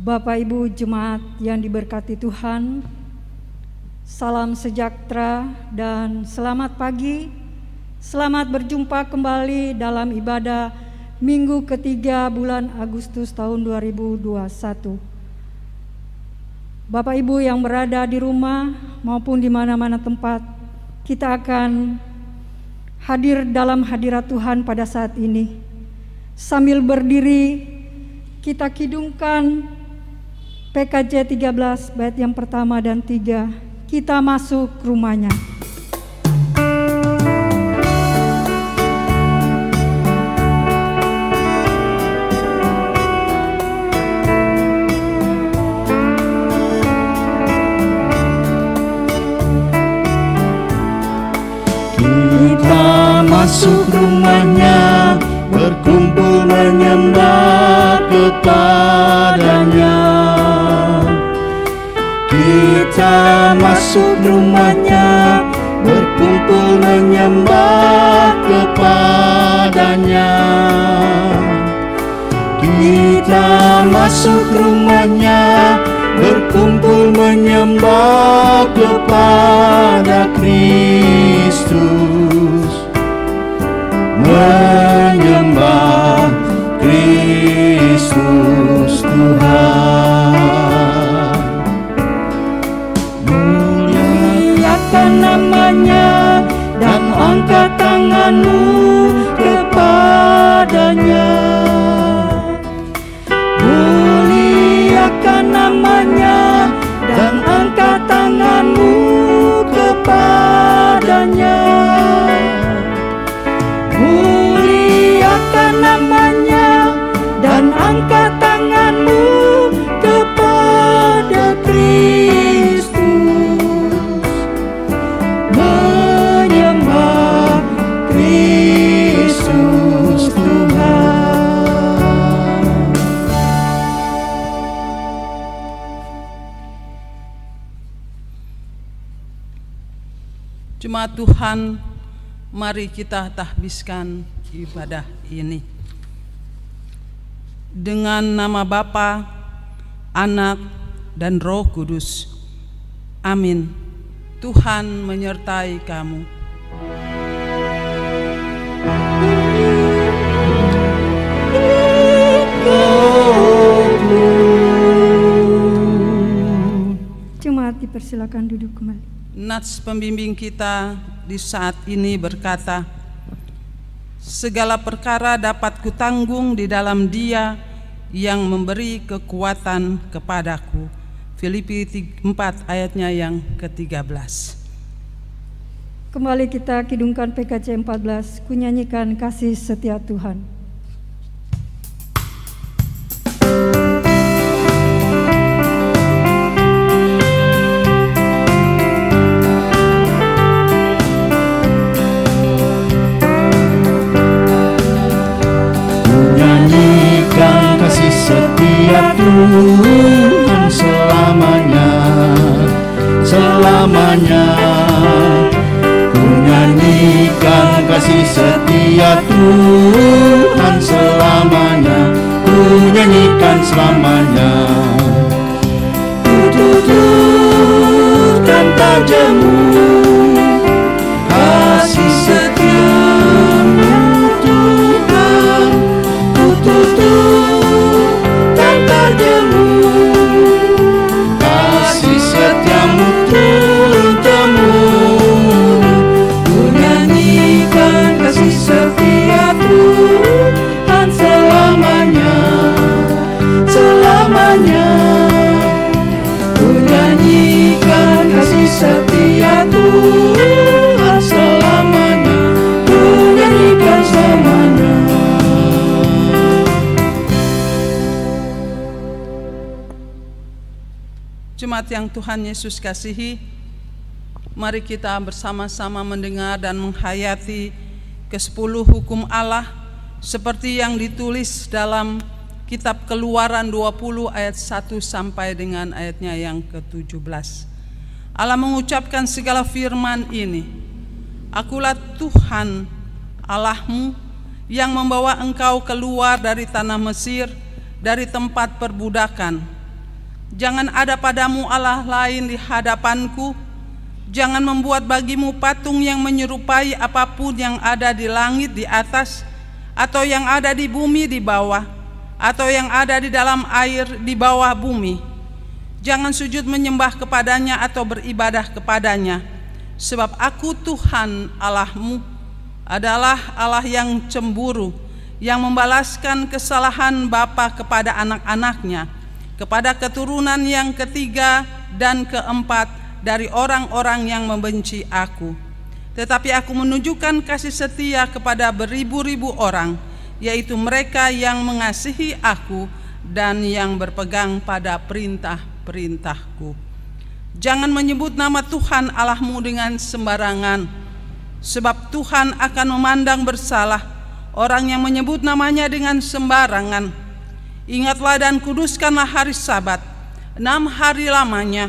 Bapak Ibu Jemaat yang diberkati Tuhan, salam sejahtera dan selamat pagi. Selamat berjumpa kembali dalam ibadah Minggu ketiga bulan Agustus tahun 2021. Bapak Ibu yang berada di rumah maupun di mana-mana tempat, kita akan hadir dalam hadirat Tuhan pada saat ini. Sambil berdiri, kita kidungkan PKJ 13 bait yang pertama dan 3. Kita masuk rumahnya. Kita masuk rumahnya, berkumpul menyembah kepadanya. Kita masuk rumahnya, berkumpul menyembah kepadanya. Kita masuk rumahnya, berkumpul menyembah kepada Kristus, menyembah Kristus Tuhan. Muliakan namanya dan angkat tanganmu kepadanya. Muliakan namanya dan angkat tanganmu kepadanya. Muliakan namanya dan angkat tanganmu kepada Kristus, menyembah Kristus Tuhan. Jemaat Tuhan, mari kita tahbiskan ibadah ini. Dengan nama Bapa, Anak, dan Roh Kudus. Amin. Tuhan menyertai kamu. Jemaat dipersilakan duduk kembali. Nats pembimbing kita di saat ini berkata, segala perkara dapat kutanggung di dalam Dia yang memberi kekuatan kepadaku. Filipi 4 ayatnya yang ke-13. Kembali kita kidungkan PKC 14, kunyanyikan kasih setia Tuhan. Setia Tuhan selamanya, selamanya. Ku nyanyikan kasih setia Tuhan selamanya, ku nyanyikan selamanya. Tuturkan tajammu, kasih setiamu Tuhan, kasih setiamu turun-temurun. Ku nyanyikan kasih setia Tuhan selamanya, selamanya. Ku nyanyikan kasih setia Tuhan selamanya, ku nyanyikan selamanya. Jemaat yang Tuhan Yesus kasihi, mari kita bersama-sama mendengar dan menghayati ke-10 hukum Allah seperti yang ditulis dalam kitab Keluaran 20 ayat 1 sampai dengan ayatnya yang ke-17. Allah mengucapkan segala firman ini, Akulah Tuhan Allahmu yang membawa engkau keluar dari tanah Mesir, dari tempat perbudakan. Jangan ada padamu Allah lain di hadapanku. Jangan membuat bagimu patung yang menyerupai apapun yang ada di langit di atas, atau yang ada di bumi di bawah, atau yang ada di dalam air di bawah bumi. Jangan sujud menyembah kepadanya atau beribadah kepadanya. Sebab aku Tuhan Allahmu adalah Allah yang cemburu, yang membalaskan kesalahan bapa kepada anak-anaknya, kepada keturunan yang ketiga dan keempat dari orang-orang yang membenci aku. Tetapi aku menunjukkan kasih setia kepada beribu-ribu orang, yaitu mereka yang mengasihi aku dan yang berpegang pada perintah-perintahku. Jangan menyebut nama Tuhan Allahmu dengan sembarangan, sebab Tuhan akan memandang bersalah orang yang menyebut namanya dengan sembarangan. Ingatlah dan kuduskanlah hari Sabat, 6 hari lamanya.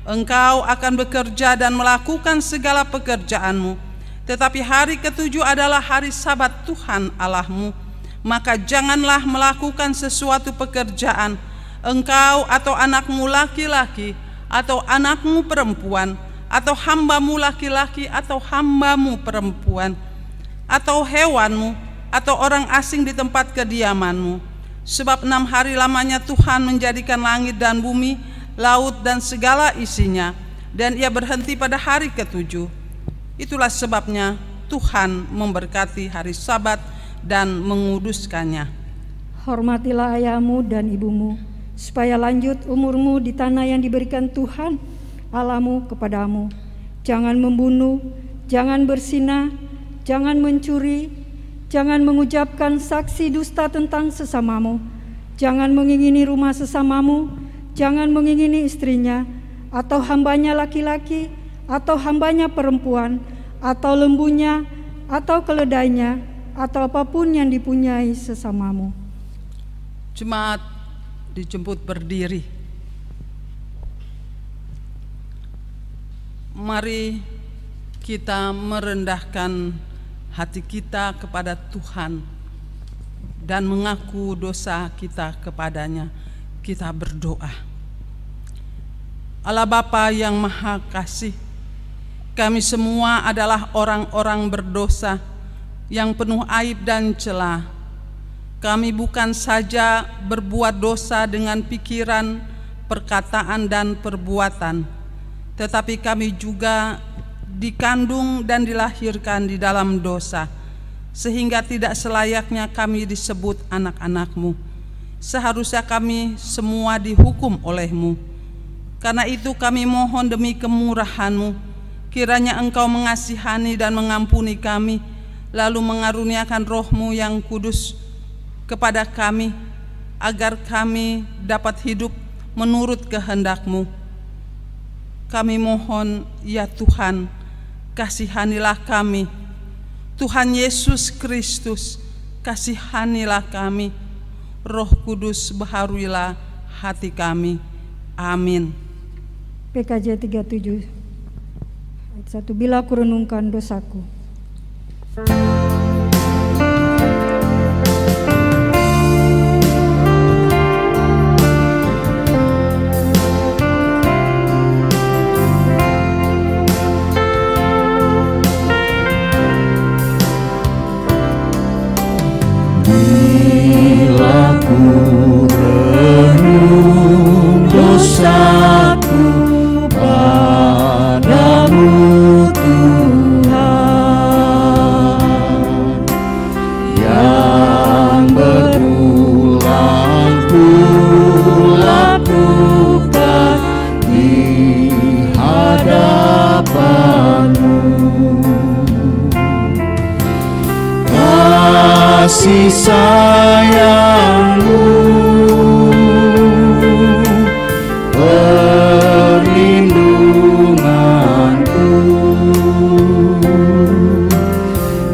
Engkau akan bekerja dan melakukan segala pekerjaanmu, Tetapi hari ketujuh adalah hari Sabat Tuhan Allahmu. Maka janganlah melakukan sesuatu pekerjaan, engkau atau anakmu laki-laki, atau anakmu perempuan, atau hambamu laki-laki atau hambamu perempuan, atau hewanmu, atau orang asing di tempat kediamanmu. Sebab 6 hari lamanya Tuhan menjadikan langit dan bumi, laut dan segala isinya, dan ia berhenti pada hari ketujuh. Itulah sebabnya Tuhan memberkati hari Sabat dan menguduskannya. Hormatilah ayahmu dan ibumu, supaya lanjut umurmu di tanah yang diberikan Tuhan Allahmu kepadamu. Jangan membunuh, jangan berzina, jangan mencuri, jangan mengucapkan saksi dusta tentang sesamamu, jangan mengingini rumah sesamamu, jangan mengingini istrinya, atau hambanya laki-laki, atau hambanya perempuan, atau lembunya, atau keledainya, atau apapun yang dipunyai sesamamu. Jemaat dijemput berdiri. Mari kita merendahkan hati kita kepada Tuhan dan mengaku dosa kita kepadanya. Kita berdoa. Allah Bapa yang Maha Kasih, kami semua adalah orang-orang berdosa yang penuh aib dan celah. Kami bukan saja berbuat dosa dengan pikiran, perkataan, dan perbuatan, tetapi kami juga dikandung dan dilahirkan di dalam dosa, sehingga tidak selayaknya kami disebut anak-anak-Mu. Seharusnya kami semua dihukum oleh-Mu. Karena itu kami mohon demi kemurahan-Mu, kiranya Engkau mengasihani dan mengampuni kami, lalu mengaruniakan Roh-Mu yang kudus kepada kami, agar kami dapat hidup menurut kehendak-Mu. Kami mohon, ya Tuhan, kasihanilah kami. Tuhan Yesus Kristus, kasihanilah kami. Roh Kudus, baharuilah hati kami. Amin. PKJ 37 ayat 1. Bila kurenungkan dosaku. Dosaku padamu Tuhan, yang berulang ku lakukan di hadapan-Mu. Kasih sayang-Mu, perlindunganku,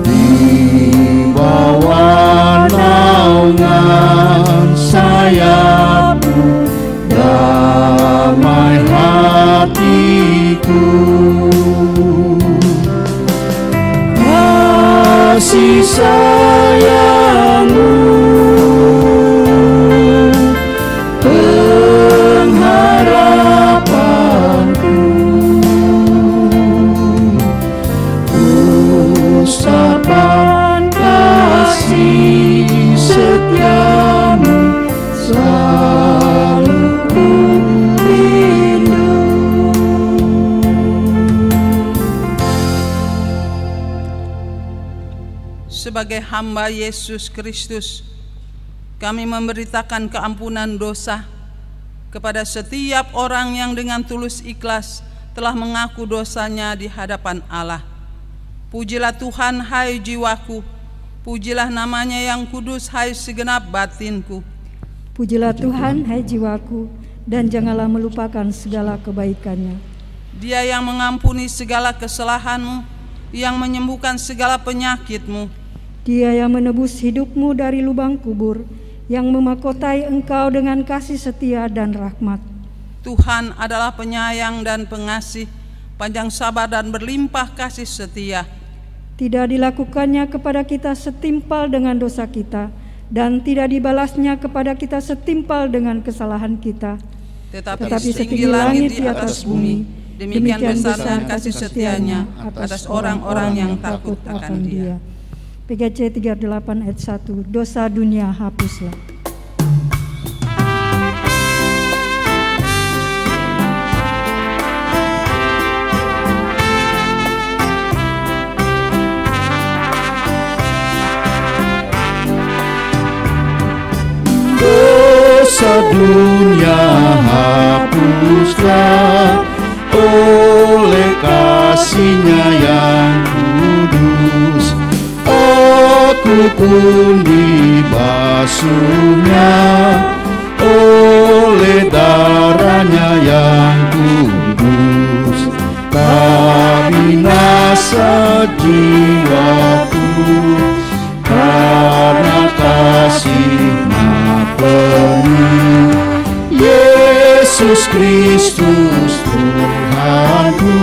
di bawah naungan sayap-Mu, damai hatiku. Kasih sayang-Mu, pengharapanku, usapan kasih setia-Mu selalu ku rindu. Sebagai hamba Yesus Kristus, kami memberitakan keampunan dosa kepada setiap orang yang dengan tulus ikhlas telah mengaku dosanya di hadapan Allah. Pujilah Tuhan, hai jiwaku, pujilah namanya yang kudus, hai segenap batinku. Pujilah Tuhan, hai jiwaku, dan janganlah melupakan segala kebaikannya. Dia yang mengampuni segala kesalahanmu, yang menyembuhkan segala penyakitmu. Dia yang menebus hidupmu dari lubang kubur, yang memahkotai engkau dengan kasih setia dan rahmat. Tuhan adalah penyayang dan pengasih, panjang sabar dan berlimpah kasih setia. Tidak dilakukannya kepada kita setimpal dengan dosa kita, dan tidak dibalasnya kepada kita setimpal dengan kesalahan kita. Tetapi setinggi langit di atas bumi, demikian besar kasih setianya atas orang-orang yang takut akan Dia. PGC 38 ayat 1, dosa dunia hapuslah. Dosa dunia hapuslah oleh kasih-Nya yang kudus. Aku pun dibasuhnya oleh darah-Nya yang kudus. Tak binasa jiwaku karena kasih-Nya penuh. Yesus Kristus Tuhanku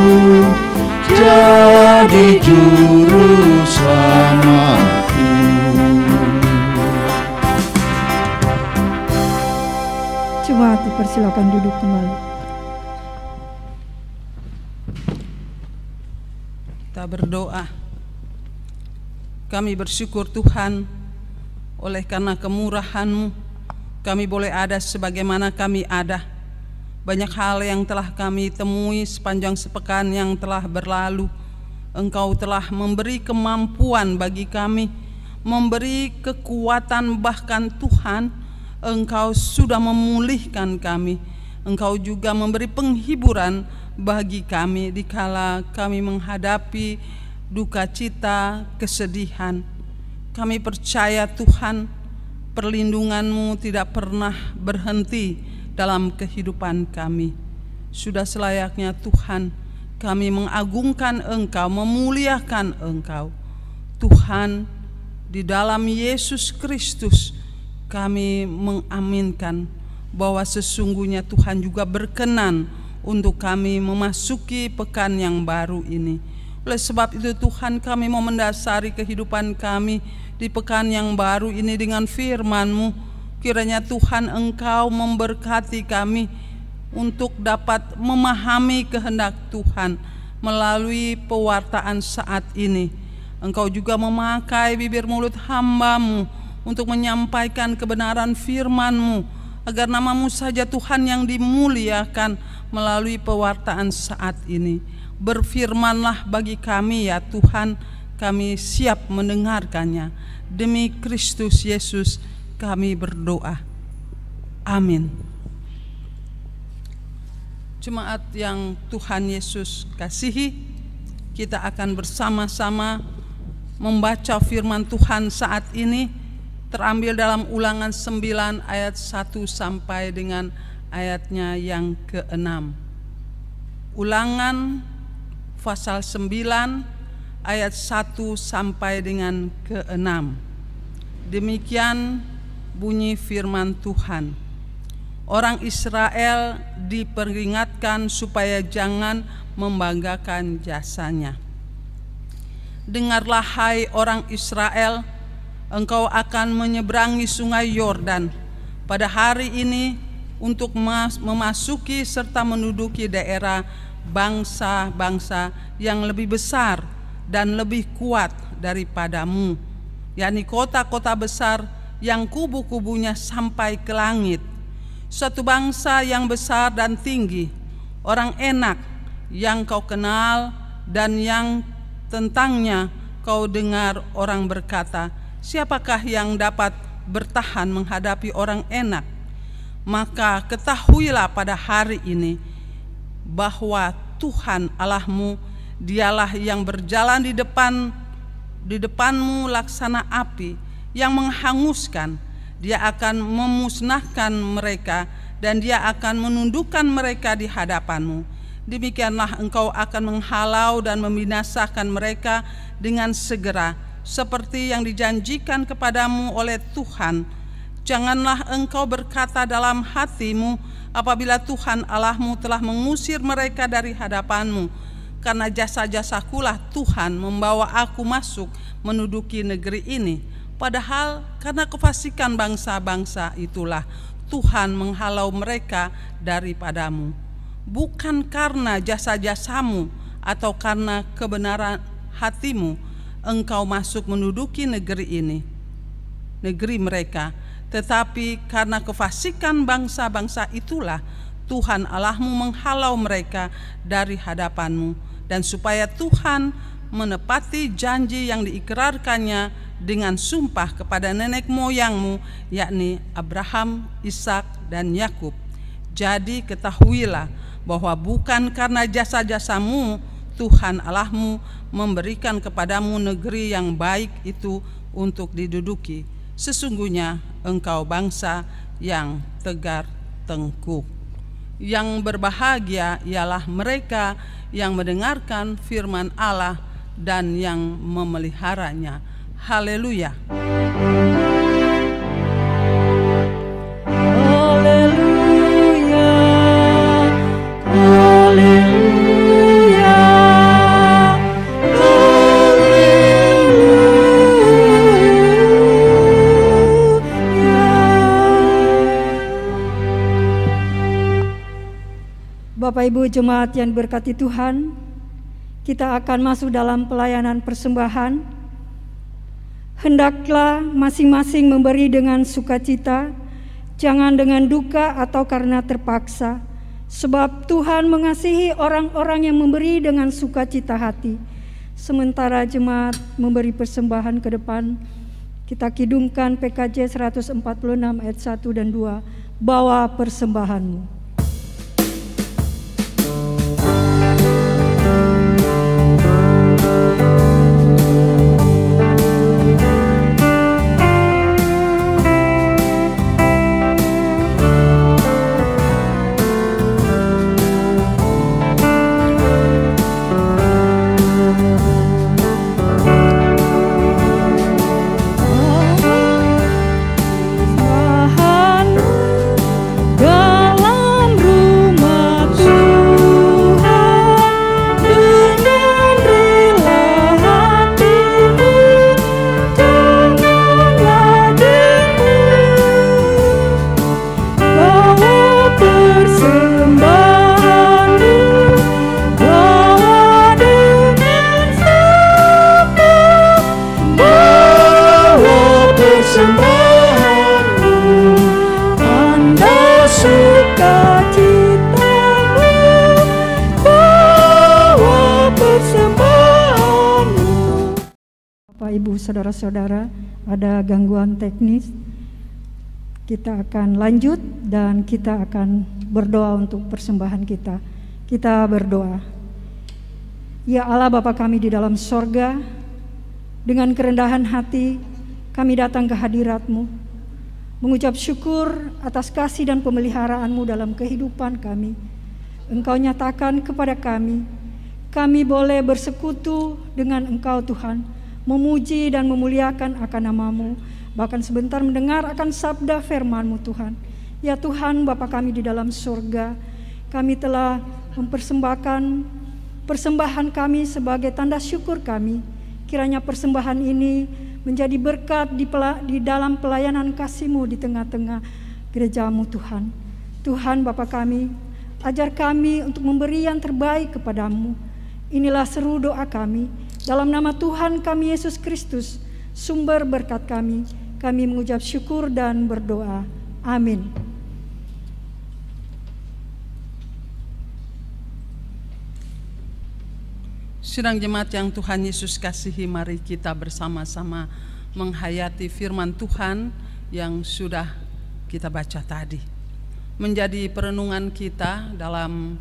jadi juru selamatku. Jemaat dipersilakan duduk kembali. Kita berdoa. Kami bersyukur Tuhan, oleh karena kemurahan-Mu kami boleh ada sebagaimana kami ada. Banyak hal yang telah kami temui sepanjang sepekan yang telah berlalu. Engkau telah memberi kemampuan bagi kami, memberi kekuatan, bahkan Tuhan, Engkau sudah memulihkan kami. Engkau juga memberi penghiburan bagi kami dikala kami menghadapi duka cita, kesedihan. Kami percaya Tuhan, perlindungan-Mu tidak pernah berhenti dalam kehidupan kami. Sudah selayaknya Tuhan kami mengagungkan Engkau, memuliakan Engkau. Tuhan, di dalam Yesus Kristus kami mengaminkan bahwa sesungguhnya Tuhan juga berkenan untuk kami memasuki pekan yang baru ini. Oleh sebab itu Tuhan, kami mau mendasari kehidupan kami di pekan yang baru ini dengan firman-Mu. Kiranya Tuhan Engkau memberkati kami untuk dapat memahami kehendak Tuhan melalui pewartaan saat ini. Engkau juga memakai bibir mulut hamba-Mu untuk menyampaikan kebenaran firman-Mu, agar nama-Mu saja Tuhan yang dimuliakan melalui pewartaan saat ini. Berfirmanlah bagi kami ya Tuhan, kami siap mendengarkannya. Demi Kristus Yesus kami berdoa. Amin. Jemaat yang Tuhan Yesus kasihi, kita akan bersama-sama membaca firman Tuhan saat ini, terambil dalam Ulangan 9 ayat 1 sampai dengan ayatnya yang ke-6. Ulangan pasal 9 ayat 1 sampai dengan ke-6. Demikian bunyi firman Tuhan. Orang Israel diperingatkan supaya jangan membanggakan jasanya. Dengarlah hai orang Israel, engkau akan menyeberangi sungai Yordan pada hari ini untuk memasuki serta menduduki daerah bangsa-bangsa yang lebih besar dan lebih kuat daripadamu, yakni kota-kota besar yang kubu-kubunya sampai ke langit. Suatu bangsa yang besar dan tinggi, orang enak yang kau kenal dan yang tentangnya kau dengar orang berkata, siapakah yang dapat bertahan menghadapi orang enak? Maka ketahuilah pada hari ini bahwa Tuhan Allahmu, Dialah yang berjalan di depanmu laksana api yang menghanguskan. Dia akan memusnahkan mereka dan Dia akan menundukkan mereka di hadapanmu. Demikianlah engkau akan menghalau dan membinasakan mereka dengan segera, seperti yang dijanjikan kepadamu oleh Tuhan. Janganlah engkau berkata dalam hatimu, apabila Tuhan Allahmu telah mengusir mereka dari hadapanmu, karena jasa-jasakulah Tuhan membawa aku masuk menduduki negeri ini. Padahal karena kefasikan bangsa-bangsa itulah Tuhan menghalau mereka daripadamu. Bukan karena jasa-jasamu atau karena kebenaran hatimu engkau masuk menduduki negeri ini, negeri mereka, tetapi karena kefasikan bangsa-bangsa itulah Tuhan Allahmu menghalau mereka dari hadapanmu, dan supaya Tuhan menepati janji yang diikrarkannya dengan sumpah kepada nenek moyangmu, yakni Abraham, Ishak, dan Yakub. Jadi ketahuilah bahwa bukan karena jasa-jasamu Tuhan Allahmu memberikan kepadamu negeri yang baik itu untuk diduduki. Sesungguhnya engkau bangsa yang tegar tengkuk. Yang berbahagia ialah mereka yang mendengarkan firman Allah dan yang memeliharanya. Haleluya. Haleluya. Haleluya. Bapak Ibu jemaat yang berkati Tuhan, kita akan masuk dalam pelayanan persembahan. Hendaklah masing-masing memberi dengan sukacita, jangan dengan duka atau karena terpaksa, sebab Tuhan mengasihi orang-orang yang memberi dengan sukacita hati. Sementara jemaat memberi persembahan ke depan, kita kidungkan PKJ 146 ayat 1 dan 2, bawa persembahanmu. Saudara-saudara, ada gangguan teknis. Kita akan lanjut dan kita akan berdoa untuk persembahan kita. Kita berdoa. Ya Allah Bapa kami di dalam sorga, dengan kerendahan hati kami datang ke hadirat-Mu, mengucap syukur atas kasih dan pemeliharaanmu dalam kehidupan kami. Engkau nyatakan kepada kami boleh bersekutu dengan Engkau Tuhan, memuji dan memuliakan akan nama-Mu, bahkan sebentar mendengar akan sabda firman-Mu Tuhan. Ya Tuhan Bapa kami di dalam surga, kami telah mempersembahkan persembahan kami sebagai tanda syukur kami. Kiranya persembahan ini menjadi berkat di dalam pelayanan kasih-Mu di tengah-tengah gereja-Mu Tuhan. Tuhan Bapa kami, ajar kami untuk memberi yang terbaik kepada-Mu. Inilah seru doa kami. Dalam nama Tuhan kami Yesus Kristus, sumber berkat kami mengucap syukur dan berdoa. Amin. Sidang jemaat yang Tuhan Yesus kasihi, mari kita bersama-sama menghayati firman Tuhan yang sudah kita baca tadi. Menjadi perenungan kita dalam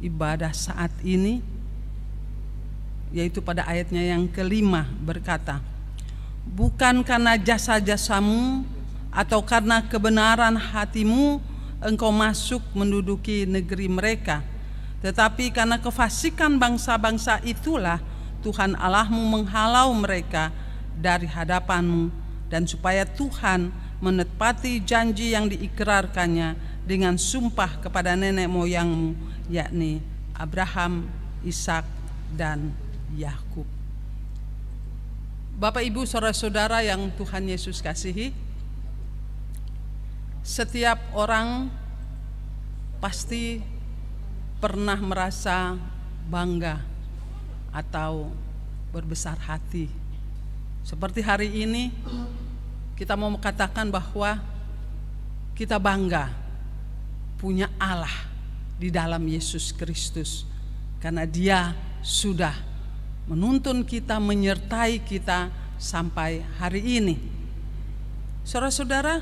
ibadah saat ini, yaitu pada ayatnya yang kelima berkata, bukan karena jasa-jasamu atau karena kebenaran hatimu engkau masuk menduduki negeri mereka, tetapi karena kefasikan bangsa-bangsa itulah Tuhan Allahmu menghalau mereka dari hadapanmu, dan supaya Tuhan menepati janji yang diikrarkannya dengan sumpah kepada nenek moyangmu, yakni Abraham, Ishak, dan Yakub. Bapak, Ibu, saudara-saudara yang Tuhan Yesus kasihi, setiap orang pasti pernah merasa bangga atau berbesar hati. Seperti hari ini kita mau mengatakan bahwa kita bangga punya Allah di dalam Yesus Kristus, karena Dia sudah menuntun kita, menyertai kita sampai hari ini. Saudara-saudara,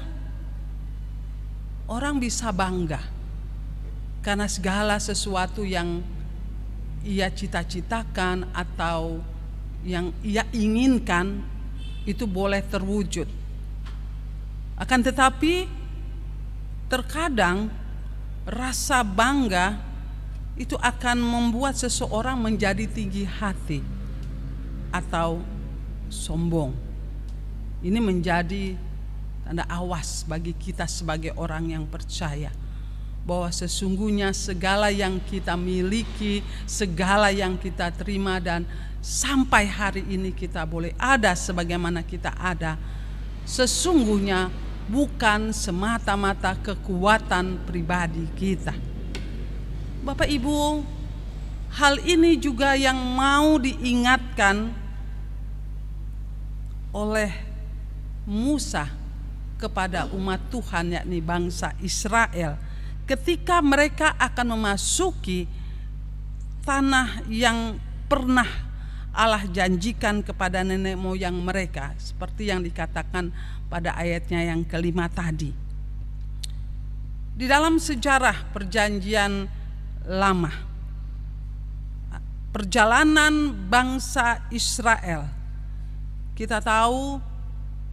orang bisa bangga karena segala sesuatu yang ia cita-citakan atau yang ia inginkan itu boleh terwujud. Akan tetapi terkadang rasa bangga itu akan membuat seseorang menjadi tinggi hati atau sombong. Ini menjadi tanda awas bagi kita sebagai orang yang percaya, bahwa sesungguhnya segala yang kita miliki, segala yang kita terima, dan sampai hari ini kita boleh ada sebagaimana kita ada, sesungguhnya bukan semata-mata kekuatan pribadi kita. Bapak Ibu, hal ini juga yang mau diingatkan oleh Musa kepada umat Tuhan, yakni bangsa Israel, ketika mereka akan memasuki tanah yang pernah Allah janjikan kepada nenek moyang mereka, seperti yang dikatakan pada ayatnya yang kelima tadi. Di dalam sejarah perjanjian lama, perjalanan bangsa Israel, kita tahu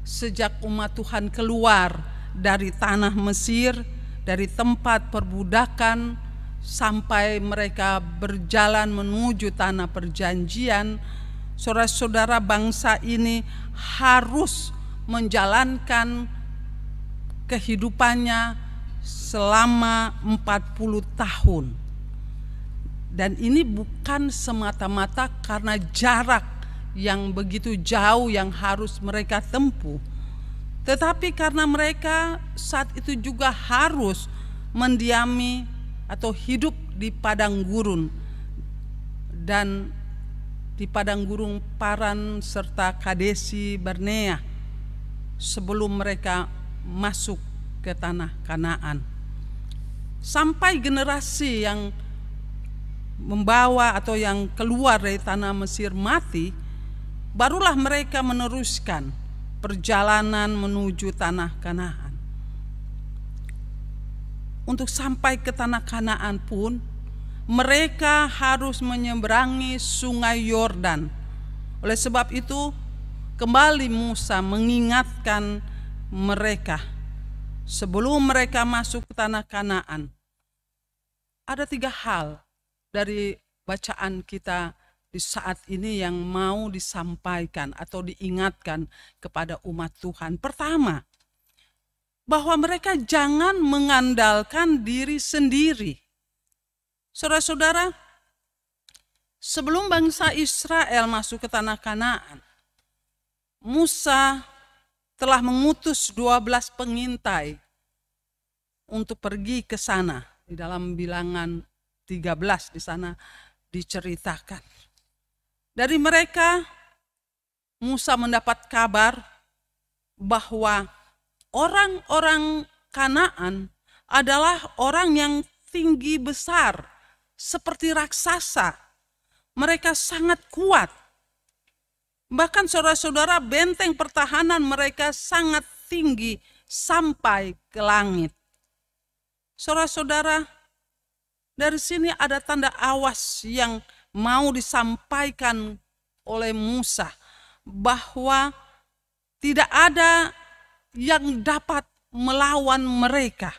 sejak umat Tuhan keluar dari tanah Mesir, dari tempat perbudakan, sampai mereka berjalan menuju tanah perjanjian, saudara-saudara, bangsa ini harus menjalankan kehidupannya selama 40 tahun. Dan ini bukan semata-mata karena jarak yang begitu jauh yang harus mereka tempuh, tetapi karena mereka saat itu juga harus mendiami atau hidup di padang gurun, dan di padang gurun Paran serta Kadesi Barnea sebelum mereka masuk ke tanah Kanaan. Sampai generasi yang membawa atau yang keluar dari tanah Mesir mati, barulah mereka meneruskan perjalanan menuju tanah Kanaan. Untuk sampai ke tanah Kanaan pun mereka harus menyeberangi sungai Yordan. Oleh sebab itu kembali Musa mengingatkan mereka sebelum mereka masuk ke tanah Kanaan. Ada 3 hal dari bacaan kita di saat ini yang mau disampaikan atau diingatkan kepada umat Tuhan. Pertama, bahwa mereka jangan mengandalkan diri sendiri. Saudara-saudara, sebelum bangsa Israel masuk ke tanah Kanaan, Musa telah mengutus 12 pengintai untuk pergi ke sana. Di dalam Bilangan 13 di sana diceritakan. Dari mereka Musa mendapat kabar bahwa orang-orang Kanaan adalah orang yang tinggi besar seperti raksasa. Mereka sangat kuat. Bahkan saudara-saudara, benteng pertahanan mereka sangat tinggi sampai ke langit. Saudara-saudara, dari sini ada tanda awas yang mau disampaikan oleh Musa, bahwa tidak ada yang dapat melawan mereka.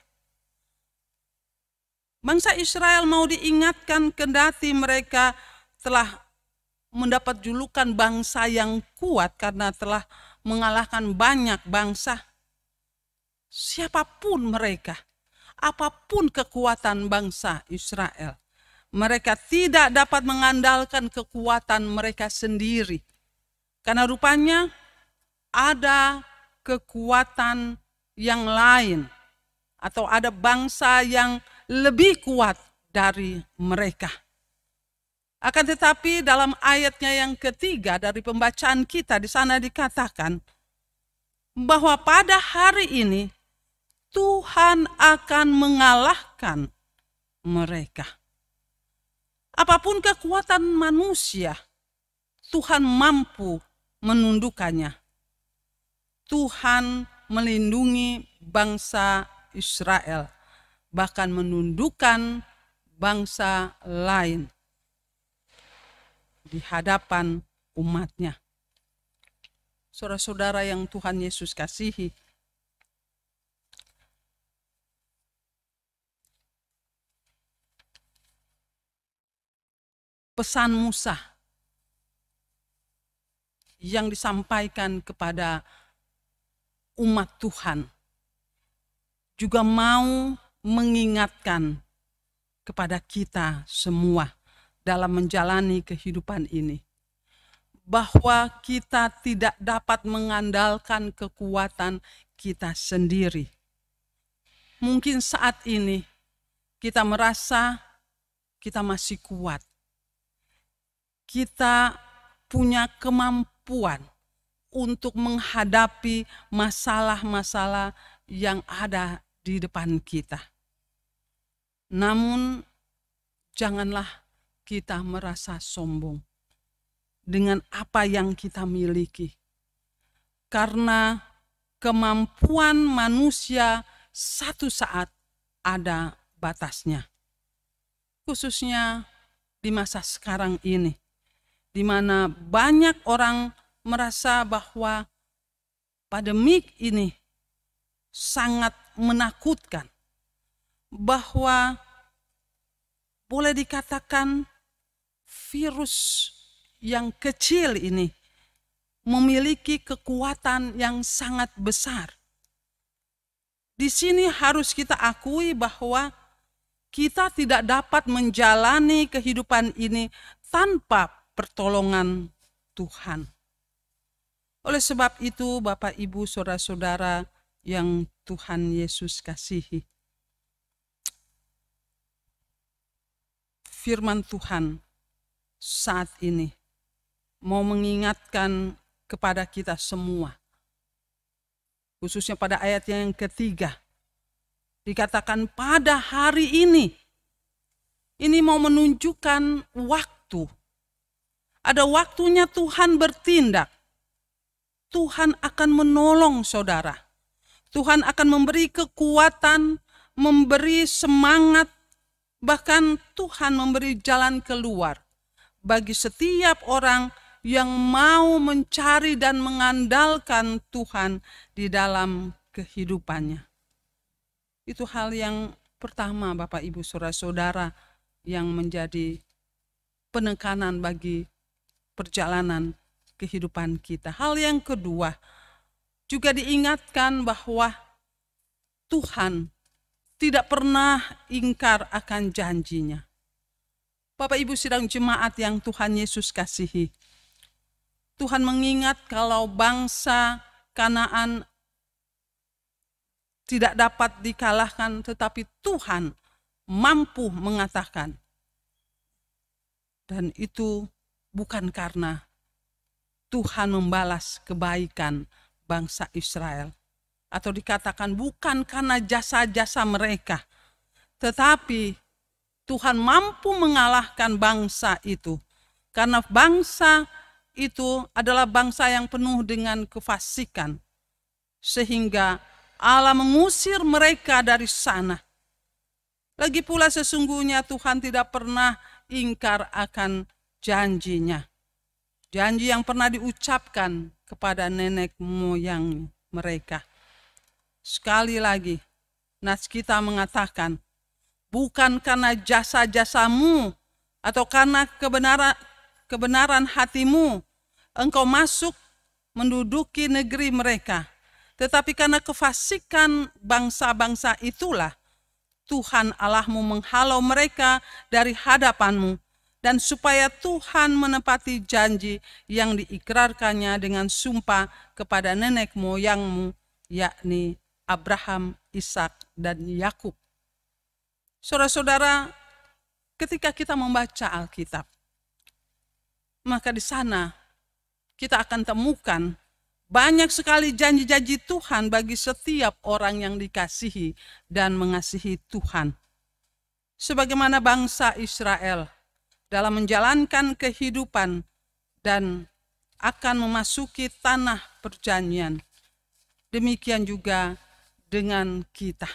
Bangsa Israel mau diingatkan kendati mereka telah mendapat julukan bangsa yang kuat karena telah mengalahkan banyak bangsa. Siapapun mereka, apapun kekuatan bangsa Israel, mereka tidak dapat mengandalkan kekuatan mereka sendiri. Karena rupanya ada kekuatan yang lain atau ada bangsa yang lebih kuat dari mereka. Akan tetapi dalam ayatnya yang ketiga dari pembacaan kita di sana dikatakan bahwa pada hari ini Tuhan akan mengalahkan mereka. Apapun kekuatan manusia, Tuhan mampu menundukkannya. Tuhan melindungi bangsa Israel, bahkan menundukkan bangsa lain di hadapan umatnya. Saudara-saudara yang Tuhan Yesus kasihi, pesan Musa yang disampaikan kepada umat Tuhan juga mau mengingatkan kepada kita semua dalam menjalani kehidupan ini, bahwa kita tidak dapat mengandalkan kekuatan kita sendiri. Mungkin saat ini kita merasa kita masih kuat. Kita punya kemampuan untuk menghadapi masalah-masalah yang ada di depan kita. Namun janganlah kita merasa sombong dengan apa yang kita miliki. Karena kemampuan manusia satu saat ada batasnya. Khususnya di masa sekarang ini, di mana banyak orang merasa bahwa pandemik ini sangat menakutkan, bahwa boleh dikatakan virus yang kecil ini memiliki kekuatan yang sangat besar. Di sini harus kita akui bahwa kita tidak dapat menjalani kehidupan ini tanpa pertolongan Tuhan. Oleh sebab itu, Bapak, Ibu, saudara-saudara yang Tuhan Yesus kasihi, firman Tuhan saat ini mau mengingatkan kepada kita semua, khususnya pada ayat yang ketiga, dikatakan pada hari ini mau menunjukkan waktu. Ada waktunya Tuhan bertindak. Tuhan akan menolong saudara. Tuhan akan memberi kekuatan, memberi semangat, bahkan Tuhan memberi jalan keluar bagi setiap orang yang mau mencari dan mengandalkan Tuhan di dalam kehidupannya. Itu hal yang pertama, Bapak, Ibu, saudara-saudara, yang menjadi penekanan bagi perjalanan kehidupan kita. Hal yang kedua, juga diingatkan bahwa Tuhan tidak pernah ingkar akan janjinya. Bapak, Ibu, sidang jemaat yang Tuhan Yesus kasihi, Tuhan mengingat kalau bangsa Kanaan tidak dapat dikalahkan, tetapi Tuhan mampu mengatakan. Dan itu bukan karena Tuhan membalas kebaikan bangsa Israel, atau dikatakan bukan karena jasa-jasa mereka, tetapi Tuhan mampu mengalahkan bangsa itu karena bangsa itu adalah bangsa yang penuh dengan kefasikan, sehingga Allah mengusir mereka dari sana. Lagi pula sesungguhnya Tuhan tidak pernah ingkar akan janjinya. Janji yang pernah diucapkan kepada nenek moyang mereka. Sekali lagi, nas kita mengatakan, bukan karena jasa-jasamu atau karena kebenaran hatimu engkau masuk menduduki negeri mereka, tetapi karena kefasikan bangsa-bangsa itulah Tuhan Allahmu menghalau mereka dari hadapanmu, dan supaya Tuhan menepati janji yang diikrarkannya dengan sumpah kepada nenek moyangmu, yakni Abraham, Ishak, dan Yakub. Saudara-saudara, ketika kita membaca Alkitab, maka di sana kita akan temukan banyak sekali janji-janji Tuhan bagi setiap orang yang dikasihi dan mengasihi Tuhan. Sebagaimana bangsa Israel dalam menjalankan kehidupan dan akan memasuki tanah perjanjian, demikian juga dengan kita.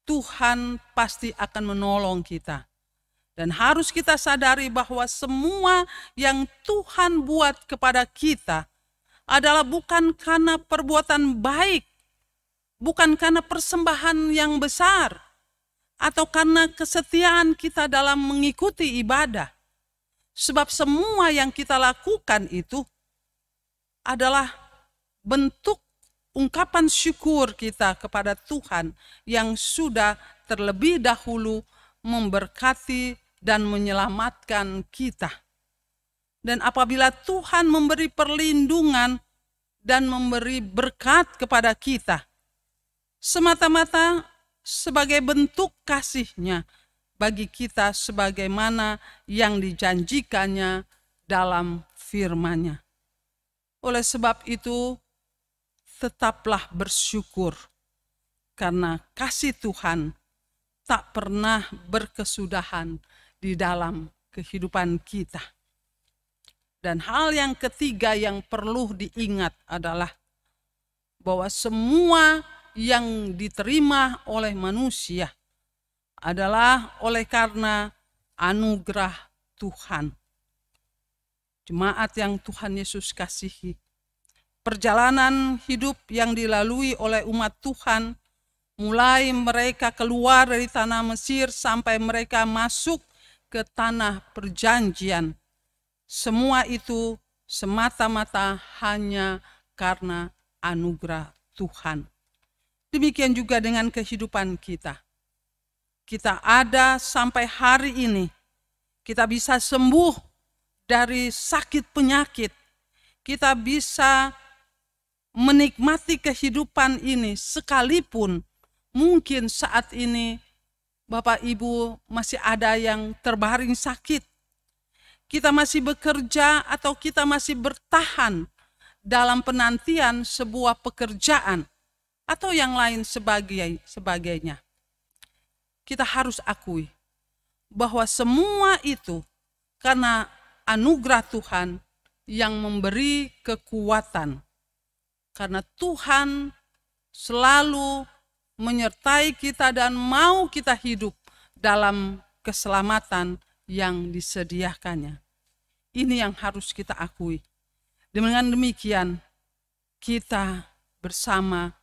Tuhan pasti akan menolong kita. Dan harus kita sadari bahwa semua yang Tuhan buat kepada kita adalah bukan karena perbuatan baik, bukan karena persembahan yang besar, atau karena kesetiaan kita dalam mengikuti ibadah. Sebab semua yang kita lakukan itu adalah bentuk ungkapan syukur kita kepada Tuhan yang sudah terlebih dahulu memberkati dan menyelamatkan kita. Dan apabila Tuhan memberi perlindungan dan memberi berkat kepada kita, semata-mata sebagai bentuk kasih-Nya bagi kita sebagaimana yang dijanjikannya dalam firman-Nya. Oleh sebab itu, tetaplah bersyukur karena kasih Tuhan tak pernah berkesudahan di dalam kehidupan kita. Dan hal yang ketiga yang perlu diingat adalah bahwa semua yang diterima oleh manusia adalah oleh karena anugerah Tuhan. Jemaat yang Tuhan Yesus kasihi, perjalanan hidup yang dilalui oleh umat Tuhan, mulai mereka keluar dari tanah Mesir sampai mereka masuk ke tanah perjanjian, semua itu semata-mata hanya karena anugerah Tuhan. Demikian juga dengan kehidupan kita. Kita ada sampai hari ini. Kita bisa sembuh dari sakit penyakit. Kita bisa menikmati kehidupan ini sekalipun mungkin saat ini Bapak Ibu masih ada yang terbaring sakit. Kita masih bekerja atau kita masih bertahan dalam penantian sebuah pekerjaan atau yang lain sebagainya. Kita harus akui bahwa semua itu karena anugerah Tuhan yang memberi kekuatan. Karena Tuhan selalu menyertai kita dan mau kita hidup dalam keselamatan yang disediakannya. Ini yang harus kita akui. Dengan demikian, kita bersama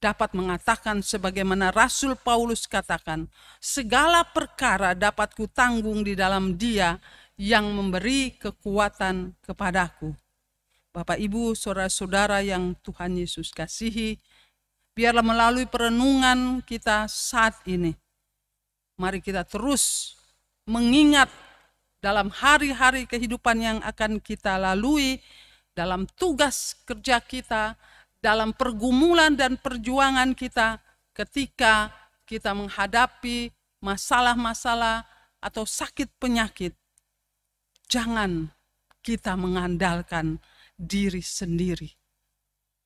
dapat mengatakan sebagaimana Rasul Paulus katakan, segala perkara dapat kutanggung di dalam Dia yang memberi kekuatan kepadaku. Bapak, Ibu, saudara-saudara yang Tuhan Yesus kasihi, biarlah melalui perenungan kita saat ini, mari kita terus mengingat dalam hari-hari kehidupan yang akan kita lalui, dalam tugas kerja kita, dalam pergumulan dan perjuangan kita ketika kita menghadapi masalah-masalah atau sakit penyakit. Jangan kita mengandalkan diri sendiri.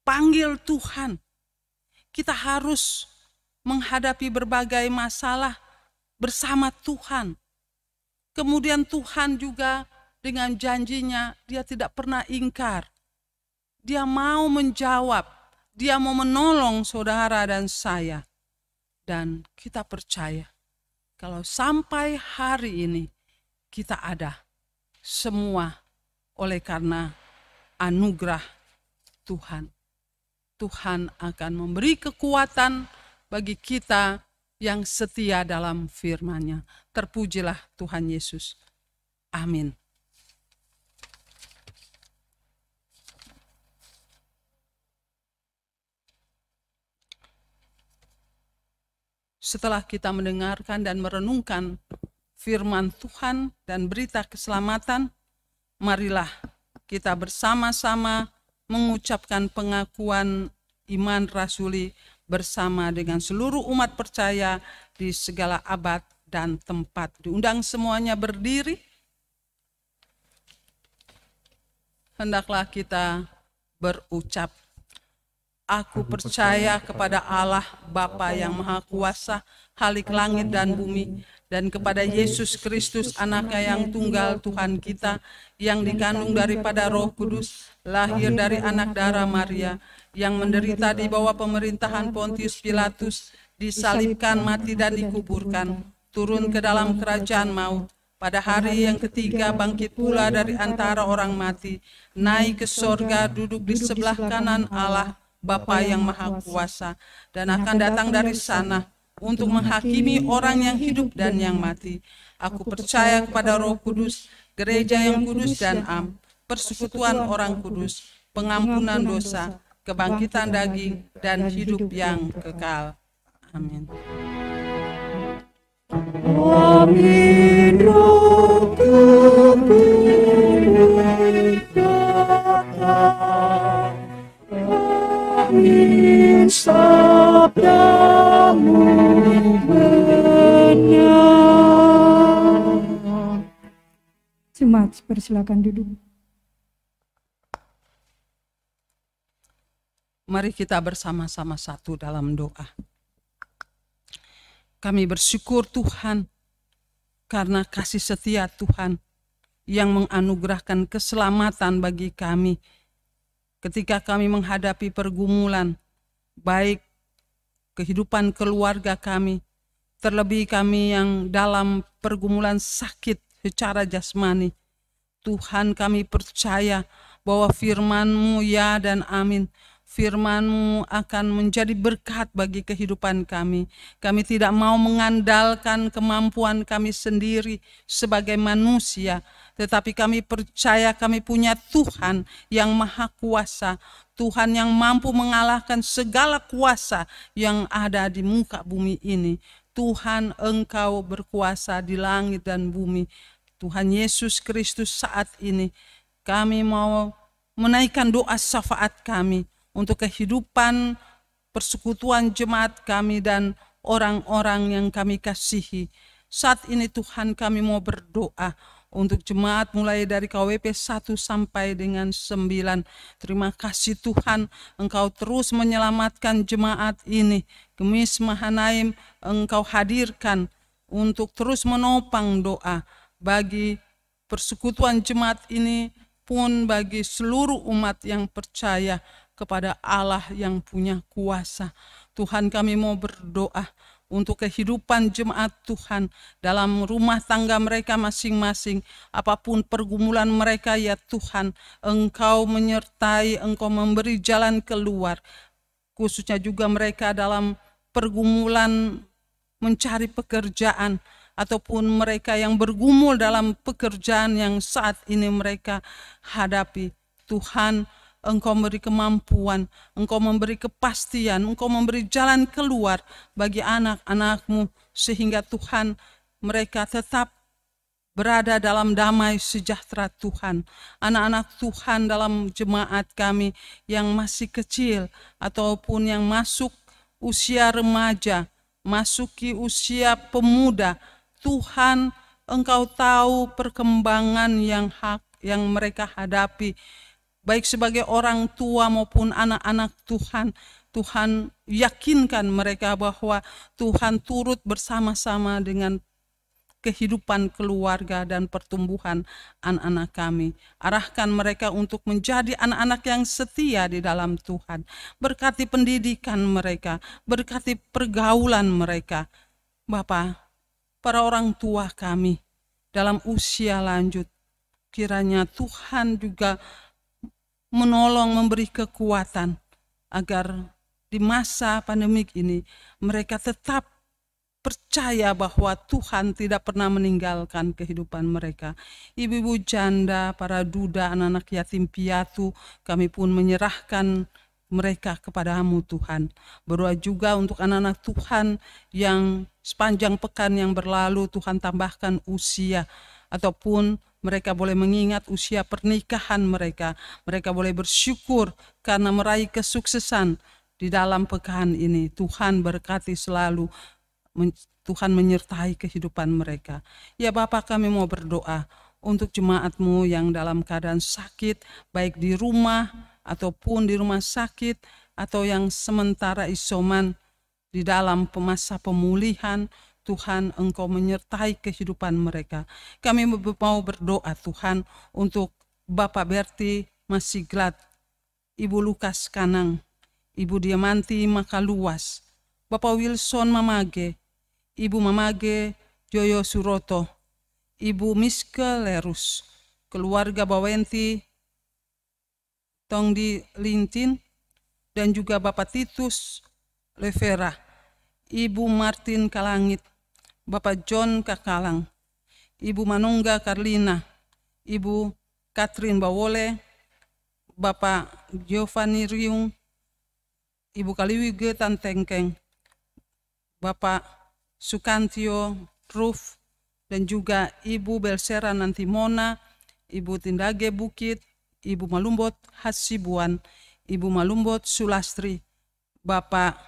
Panggil Tuhan. Kita harus menghadapi berbagai masalah bersama Tuhan. Kemudian Tuhan juga dengan janjinya, Dia tidak pernah ingkar. Dia mau menjawab, Dia mau menolong saudara dan saya. Dan kita percaya, kalau sampai hari ini kita ada, semua oleh karena anugerah Tuhan. Tuhan akan memberi kekuatan bagi kita yang setia dalam firman-Nya. Terpujilah Tuhan Yesus. Amin. setelah kita mendengarkan dan merenungkan firman Tuhan dan berita keselamatan, marilah kita bersama-sama mengucapkan pengakuan iman rasuli bersama dengan seluruh umat percaya di segala abad dan tempat. Diundang semuanya berdiri. Hendaklah kita berucap, aku percaya kepada Allah Bapa yang Maha Kuasa, Khalik langit dan bumi, dan kepada Yesus Kristus anaknya yang tunggal Tuhan kita, yang dikandung daripada Roh Kudus, lahir dari anak darah Maria, yang menderita di bawah pemerintahan Pontius Pilatus, disalibkan, mati dan dikuburkan, turun ke dalam kerajaan maut, pada hari yang ketiga bangkit pula dari antara orang mati, naik ke sorga, duduk di sebelah kanan Allah Bapa yang Maha Kuasa, dan akan datang dari sana untuk menghakimi orang yang hidup dan yang mati. Aku percaya kepada Roh Kudus, gereja yang kudus dan am, persekutuan orang kudus, pengampunan dosa, kebangkitan daging, dan hidup yang kekal. Amin. Amin. Roh Kudus, amin. Sabdamu benar. Jemaat, persilakan duduk. Mari kita bersama-sama satu dalam doa. Kami bersyukur Tuhan karena kasih setia Tuhan yang menganugerahkan keselamatan bagi kami ketika kami menghadapi pergumulan, baik kehidupan keluarga kami, terlebih kami yang dalam pergumulan sakit secara jasmani. Tuhan, kami percaya bahwa firman-Mu ya dan amin. Firman-Mu akan menjadi berkat bagi kehidupan kami. Kami tidak mau mengandalkan kemampuan kami sendiri sebagai manusia, tetapi kami percaya kami punya Tuhan yang Maha Kuasa, Tuhan yang mampu mengalahkan segala kuasa yang ada di muka bumi ini. Tuhan, Engkau berkuasa di langit dan bumi. Tuhan Yesus Kristus, saat ini kami mau menaikkan doa syafaat kami untuk kehidupan persekutuan jemaat kami dan orang-orang yang kami kasihi. Saat ini Tuhan, kami mau berdoa untuk jemaat mulai dari KWP 1 sampai dengan 9. Terima kasih Tuhan, Engkau terus menyelamatkan jemaat ini. Gemis Mahanaim Engkau hadirkan untuk terus menopang doa bagi persekutuan jemaat ini pun bagi seluruh umat yang percaya kepada Allah yang punya kuasa. Tuhan, kami mau berdoa untuk kehidupan jemaat Tuhan dalam rumah tangga mereka masing-masing, apapun pergumulan mereka ya Tuhan, Engkau menyertai, Engkau memberi jalan keluar, khususnya juga mereka dalam pergumulan mencari pekerjaan, ataupun mereka yang bergumul dalam pekerjaan yang saat ini mereka hadapi. Tuhan, Engkau memberi kemampuan, Engkau memberi kepastian, Engkau memberi jalan keluar bagi anak-anak-Mu, sehingga Tuhan mereka tetap berada dalam damai sejahtera Tuhan. Anak-anak Tuhan dalam jemaat kami yang masih kecil ataupun yang masuk usia remaja, masuki usia pemuda, Tuhan, Engkau tahu perkembangan yang mereka hadapi, baik sebagai orang tua maupun anak-anak Tuhan. Tuhan, yakinkan mereka bahwa Tuhan turut bersama-sama dengan kehidupan keluarga dan pertumbuhan anak-anak kami. Arahkan mereka untuk menjadi anak-anak yang setia di dalam Tuhan. Berkati pendidikan mereka, berkati pergaulan mereka. Bapa, para orang tua kami dalam usia lanjut, kiranya Tuhan juga menolong, memberi kekuatan agar di masa pandemik ini mereka tetap percaya bahwa Tuhan tidak pernah meninggalkan kehidupan mereka. Ibu-ibu janda, para duda, anak-anak yatim piatu, kami pun menyerahkan mereka kepadamu Tuhan. Berdoa juga untuk anak-anak Tuhan yang sepanjang pekan yang berlalu Tuhan tambahkan usia, ataupun mereka boleh mengingat usia pernikahan mereka. Mereka boleh bersyukur karena meraih kesuksesan di dalam pekan ini. Tuhan berkati selalu, Tuhan menyertai kehidupan mereka. Ya Bapa, kami mau berdoa untuk jemaat-Mu yang dalam keadaan sakit, baik di rumah ataupun di rumah sakit, atau yang sementara isoman di dalam masa pemulihan. Tuhan, Engkau menyertai kehidupan mereka. Kami mau berdoa Tuhan untuk Bapak Berti Masiglat, Ibu Lukas Kanang, Ibu Diamanti Makaluas, Bapak Wilson Mamage, Ibu Mamage Joyo Suroto, Ibu Miske Lerus, keluarga Bawenti Tongdi Lintin, dan juga Bapak Titus Levera, Ibu Martin Kalangit, Bapak John Kakalang, Ibu Manungga Karlina, Ibu Catherine Bawole, Bapak Giovanni Riung, Ibu Kaliwige Tantengkeng, Bapak Sukantio Ruf, dan juga Ibu Belsera Nantimona, Ibu Tindage Bukit, Ibu Malumbot Hasibuan, Ibu Malumbot Sulastri, Bapak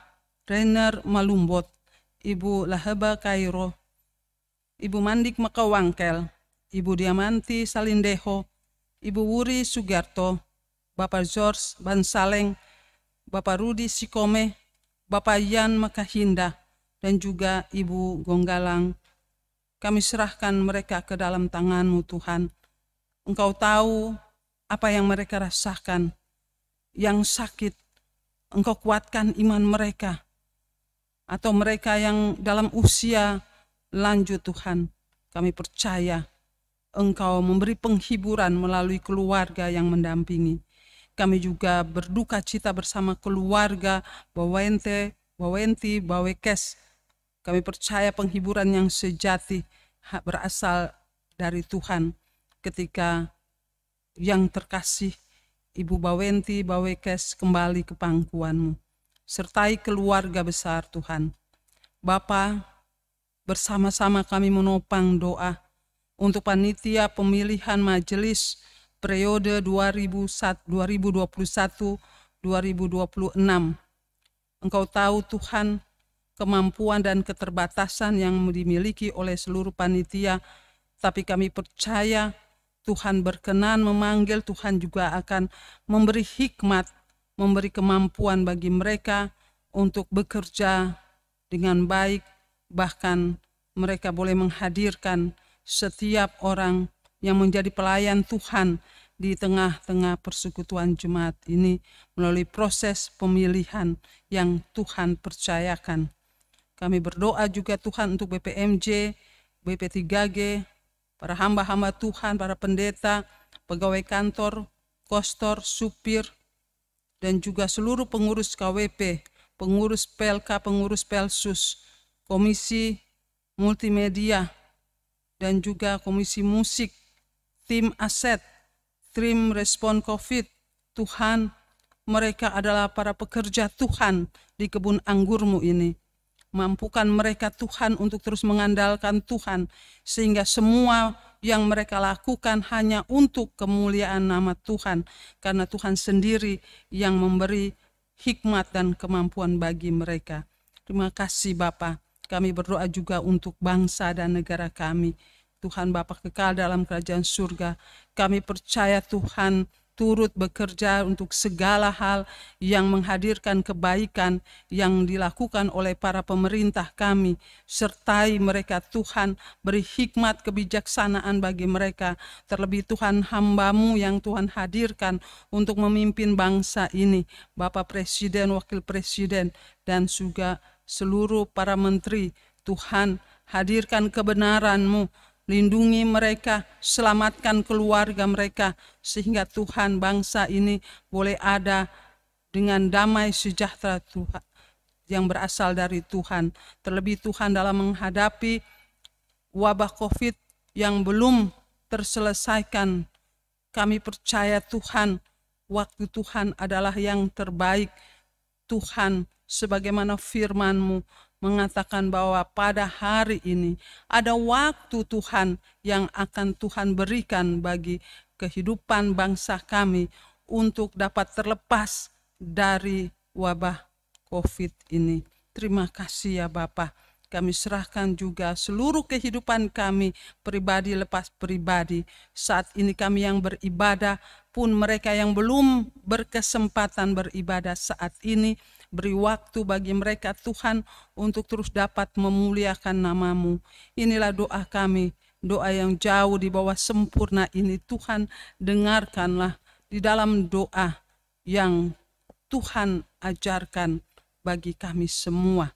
Rainer Malumbot, Ibu Laheba Kairo, Ibu Mandik Makawangkel, Ibu Diamanti Salindeho, Ibu Wuri Sugarto, Bapak George Bansaleng, Bapak Rudi Sikome, Bapak Yan Makahinda, dan juga Ibu Gonggalang. Kami serahkan mereka ke dalam tangan-Mu Tuhan. Engkau tahu apa yang mereka rasakan, yang sakit. Engkau kuatkan iman mereka, atau mereka yang dalam usia lanjut Tuhan. Kami percaya Engkau memberi penghiburan melalui keluarga yang mendampingi. Kami juga berduka cita bersama keluarga Bawenti, Bawekes. Kami percaya penghiburan yang sejati berasal dari Tuhan ketika yang terkasih Ibu Bawenti, Bawekes kembali ke pangkuan-Mu. Sertai keluarga besar Tuhan. Bapa, bersama-sama kami menopang doa untuk panitia pemilihan majelis periode 2021-2026. Engkau tahu Tuhan kemampuan dan keterbatasan yang dimiliki oleh seluruh panitia, tapi kami percaya Tuhan berkenan memanggil, Tuhan juga akan memberi hikmat, memberi kemampuan bagi mereka untuk bekerja dengan baik, bahkan mereka boleh menghadirkan setiap orang yang menjadi pelayan Tuhan di tengah-tengah persekutuan jemaat ini melalui proses pemilihan yang Tuhan percayakan. Kami berdoa juga Tuhan untuk BPMJ, BP3G, para hamba-hamba Tuhan, para pendeta, pegawai kantor, kostor, supir, dan juga seluruh pengurus KWP, pengurus PLK, pengurus Pelsus, komisi multimedia, dan juga komisi musik, tim aset, tim respon COVID. Tuhan, mereka adalah para pekerja Tuhan di kebun anggur-Mu ini. Mampukan mereka Tuhan untuk terus mengandalkan Tuhan, sehingga semua yang mereka lakukan hanya untuk kemuliaan nama Tuhan, karena Tuhan sendiri yang memberi hikmat dan kemampuan bagi mereka. Terima kasih Bapa. Kami berdoa juga untuk bangsa dan negara kami. Tuhan Bapa kekal dalam kerajaan surga. Kami percaya Tuhan turut bekerja untuk segala hal yang menghadirkan kebaikan yang dilakukan oleh para pemerintah kami. Sertai mereka Tuhan, beri hikmat kebijaksanaan bagi mereka. Terlebih Tuhan hamba-Mu yang Tuhan hadirkan untuk memimpin bangsa ini. Bapak Presiden, Wakil Presiden, dan juga seluruh para menteri. Tuhan hadirkan kebenaran-Mu. Lindungi mereka, selamatkan keluarga mereka, sehingga Tuhan bangsa ini boleh ada dengan damai sejahtera Tuhan yang berasal dari Tuhan. Terlebih Tuhan dalam menghadapi wabah COVID yang belum terselesaikan, kami percaya Tuhan waktu Tuhan adalah yang terbaik. Tuhan, sebagaimana firman-Mu mengatakan bahwa pada hari ini ada waktu Tuhan yang akan Tuhan berikan bagi kehidupan bangsa kami untuk dapat terlepas dari wabah COVID ini. Terima kasih ya Bapa. Kami serahkan juga seluruh kehidupan kami, pribadi lepas pribadi. Saat ini kami yang beribadah, pun mereka yang belum berkesempatan beribadah saat ini, beri waktu bagi mereka Tuhan untuk terus dapat memuliakan nama-Mu. Inilah doa kami, doa yang jauh di bawah sempurna ini. Tuhan, dengarkanlah di dalam doa yang Tuhan ajarkan bagi kami semua.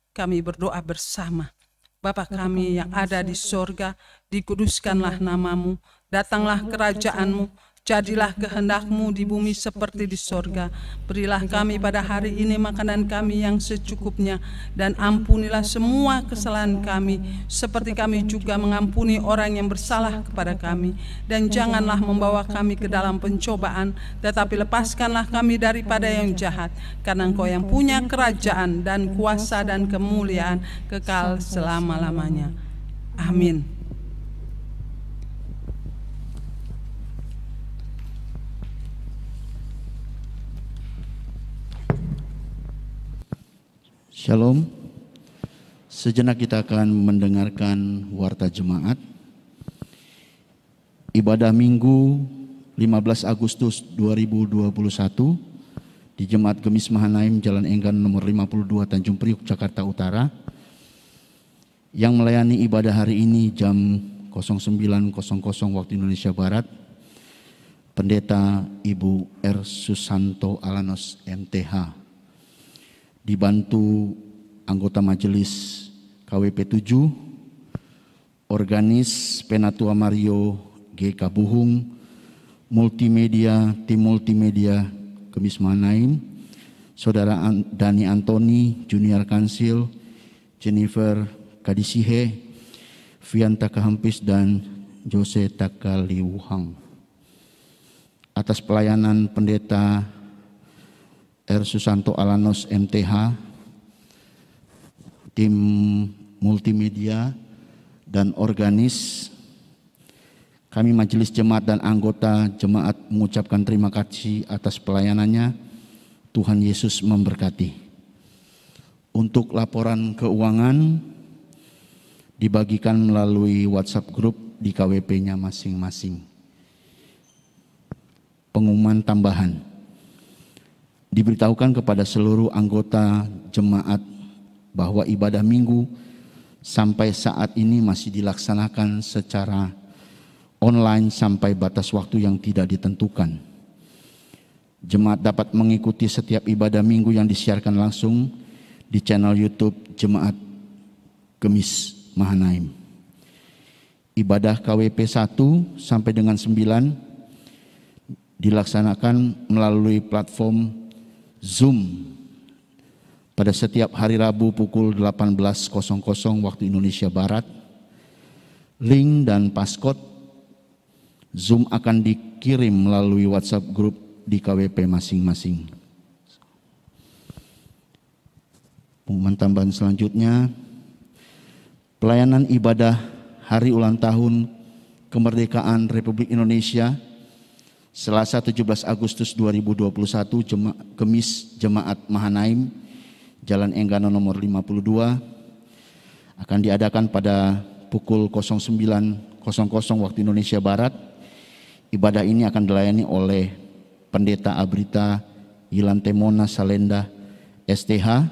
Kami berdoa bersama. Bapa kami yang ada di sorga, dikuduskanlah nama-Mu, datanglah kerajaan-Mu, jadilah kehendak-Mu di bumi seperti di sorga. Berilah kami pada hari ini makanan kami yang secukupnya, dan ampunilah semua kesalahan kami, seperti kami juga mengampuni orang yang bersalah kepada kami. Dan janganlah membawa kami ke dalam pencobaan, tetapi lepaskanlah kami daripada yang jahat, karena Engkau yang punya kerajaan dan kuasa dan kemuliaan kekal selama-lamanya. Amin. Shalom. Sejenak kita akan mendengarkan warta jemaat. Ibadah Minggu 15 Agustus 2021 di Jemaat Gemis Mahanaim, Jalan Enggan nomor 52 Tanjung Priuk, Jakarta Utara. Yang melayani ibadah hari ini jam 09.00 waktu Indonesia Barat, Pendeta Ibu R. Susanto Alanos MTH. Dibantu anggota majelis KWP 7, organis Penatua Mario G. Kabuhung, multimedia, tim multimedia Gemis Mahanaim, Saudara Dani Antoni, Junior Kansil, Jennifer Kadisihe, Vianta Kahampis, dan Jose Takaliwuhang. Atas pelayanan Pendeta R. Susanto Alanos MTH, tim multimedia dan organis, kami majelis jemaat dan anggota jemaat mengucapkan terima kasih atas pelayanannya. Tuhan Yesus memberkati. Untuk laporan keuangan dibagikan melalui WhatsApp group di KWP-nya masing-masing. Pengumuman tambahan. Diberitahukan kepada seluruh anggota jemaat bahwa ibadah minggu sampai saat ini masih dilaksanakan secara online sampai batas waktu yang tidak ditentukan. Jemaat dapat mengikuti setiap ibadah minggu yang disiarkan langsung di channel YouTube Jemaat Gemis Mahanaim. Ibadah KWP 1 sampai dengan 9 dilaksanakan melalui platform Zoom pada setiap hari Rabu pukul 18.00 waktu Indonesia Barat. Link dan passcode Zoom akan dikirim melalui WhatsApp group di KWP masing-masing. Pengumuman tambahan selanjutnya, pelayanan ibadah hari ulang tahun kemerdekaan Republik Indonesia Selasa 17 Agustus 2021, Gemis Jemaat Mahanaim, Jalan Enggano nomor 52, akan diadakan pada pukul 09.00 waktu Indonesia Barat. Ibadah ini akan dilayani oleh Pendeta Abrita Yilantemona Salenda STH.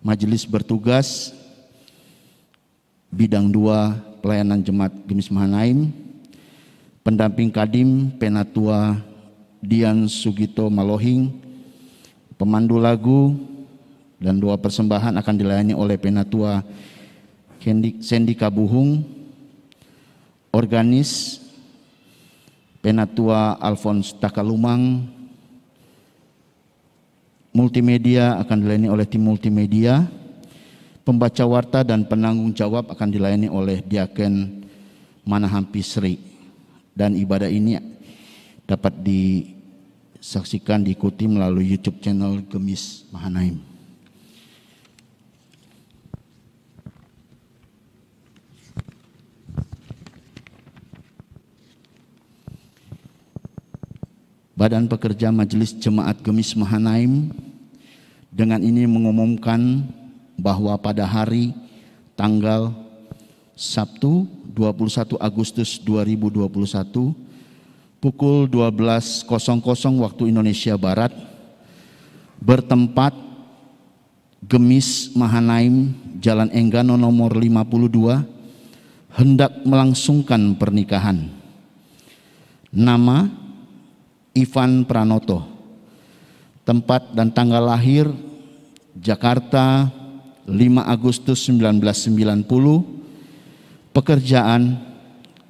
Majelis bertugas bidang 2 pelayanan Jemaat Gemis Mahanaim. Pendamping Kadim Penatua Dian Sugito Malohing, pemandu lagu dan 2 persembahan akan dilayani oleh Penatua Sendi Kabuhung, organis Penatua Alphonse Takalumang, multimedia akan dilayani oleh tim multimedia, pembaca warta dan penanggung jawab akan dilayani oleh Diaken Manahampi Sri. Dan ibadah ini dapat saksikan, diikuti melalui YouTube channel Gemis Mahanaim. Badan Pekerja Majelis Jemaat Gemis Mahanaim dengan ini mengumumkan bahwa pada hari tanggal Sabtu 21 Agustus 2021 pukul 12.00 waktu Indonesia Barat bertempat Gemis Mahanaim Jalan Enggano nomor 52 hendak melangsungkan pernikahan. Nama Ivan Pranoto, tempat dan tanggal lahir Jakarta 5 Agustus 1990, pekerjaan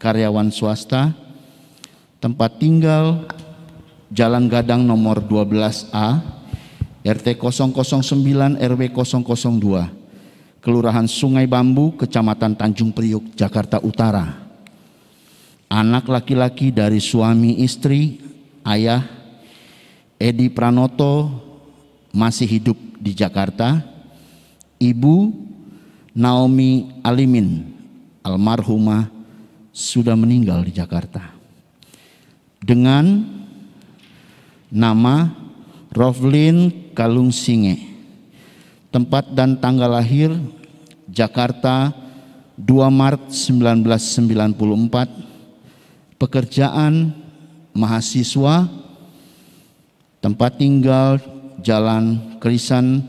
karyawan swasta, tempat tinggal Jalan Gadang nomor 12A, RT 009 RW 002, Kelurahan Sungai Bambu, Kecamatan Tanjung Priuk, Jakarta Utara. Anak laki-laki dari suami istri, ayah Edi Pranoto masih hidup di Jakarta. Ibu Naomi Alimin almarhumah sudah meninggal di Jakarta. Dengan nama Roflin Kalung Singe, tempat dan tanggal lahir Jakarta 2 Maret 1994, pekerjaan mahasiswa, tempat tinggal Jalan Krisan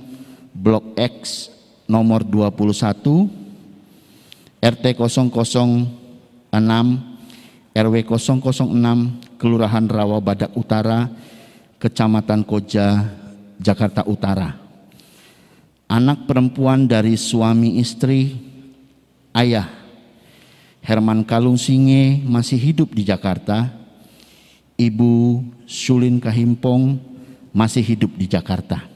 Blok X nomor 21, RT 006 RW 006, Kelurahan Rawa Badak Utara, Kecamatan Koja, Jakarta Utara. Anak perempuan dari suami istri, ayah Herman Kalung Singe masih hidup di Jakarta. Ibu Sulin Kahimpong masih hidup di Jakarta.